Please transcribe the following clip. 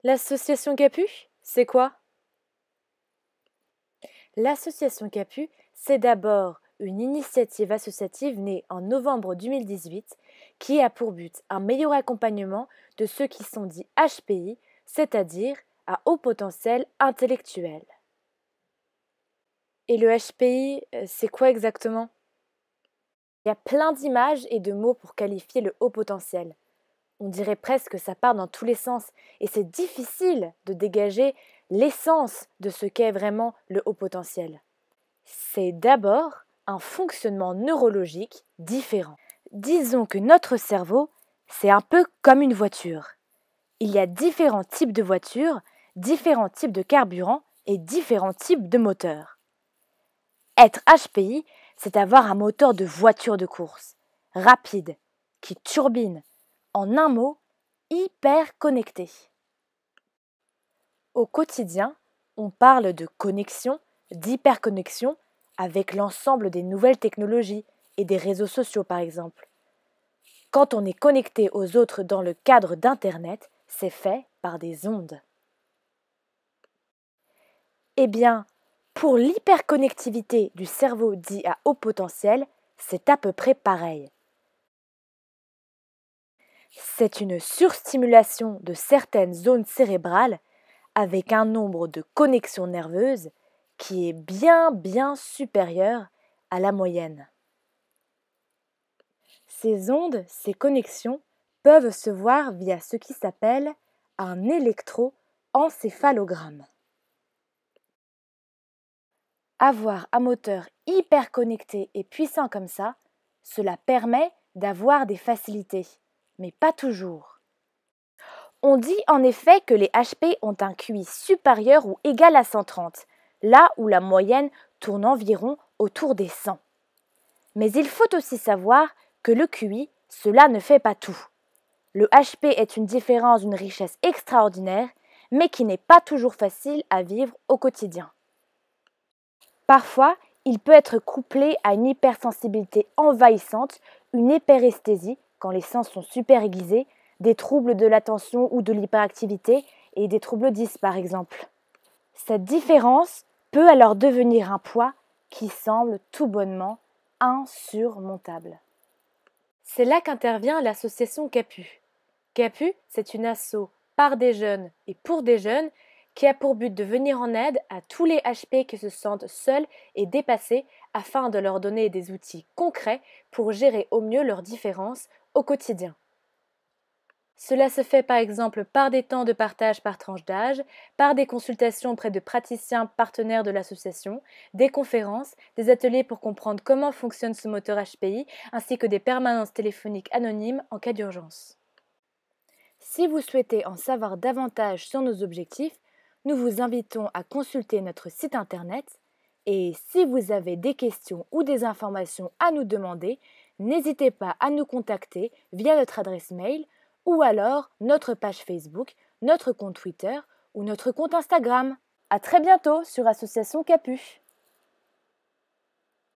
L'association Capu, c'est quoi? L'association Capu, c'est d'abord une initiative associative née en novembre 2018 qui a pour but un meilleur accompagnement de ceux qui sont dits HPI, c'est-à-dire à haut potentiel intellectuel. Et le HPI, c'est quoi exactement? Il y a plein d'images et de mots pour qualifier le haut potentiel. On dirait presque que ça part dans tous les sens et c'est difficile de dégager l'essence de ce qu'est vraiment le haut potentiel. C'est d'abord un fonctionnement neurologique différent. Disons que notre cerveau, c'est un peu comme une voiture. Il y a différents types de voitures, différents types de carburant et différents types de moteurs. Être HPI, c'est avoir un moteur de voiture de course, rapide, qui turbine, en un mot, hyper connecté. Au quotidien, on parle de connexion, d'hyperconnexion avec l'ensemble des nouvelles technologies et des réseaux sociaux par exemple. Quand on est connecté aux autres dans le cadre d'Internet, c'est fait par des ondes. Eh bien, pour l'hyperconnectivité du cerveau dit à haut potentiel, c'est à peu près pareil. C'est une surstimulation de certaines zones cérébrales avec un nombre de connexions nerveuses qui est bien supérieur à la moyenne. Ces ondes, ces connexions, peuvent se voir via ce qui s'appelle un électroencéphalogramme. Avoir un moteur hyper connecté et puissant comme ça, cela permet d'avoir des facilités, mais pas toujours. On dit en effet que les HP ont un QI supérieur ou égal à 130, là où la moyenne tourne environ autour des 100. Mais il faut aussi savoir que le QI, cela ne fait pas tout. Le HP est une différence d'une richesse extraordinaire, mais qui n'est pas toujours facile à vivre au quotidien. Parfois, il peut être couplé à une hypersensibilité envahissante, une hyperesthésie, quand les sens sont super aiguisés, des troubles de l'attention ou de l'hyperactivité et des troubles 10 par exemple. Cette différence peut alors devenir un poids qui semble tout bonnement insurmontable. C'est là qu'intervient l'association Capu. Capu, c'est une asso par des jeunes et pour des jeunes qui a pour but de venir en aide à tous les HP qui se sentent seuls et dépassés afin de leur donner des outils concrets pour gérer au mieux leurs différences au quotidien. Cela se fait par exemple par des temps de partage par tranche d'âge, par des consultations auprès de praticiens partenaires de l'association, des conférences, des ateliers pour comprendre comment fonctionne ce moteur HPI, ainsi que des permanences téléphoniques anonymes en cas d'urgence. Si vous souhaitez en savoir davantage sur nos objectifs, nous vous invitons à consulter notre site internet et si vous avez des questions ou des informations à nous demander, n'hésitez pas à nous contacter via notre adresse mail ou alors notre page Facebook, notre compte Twitter ou notre compte Instagram. À très bientôt sur Association Capu.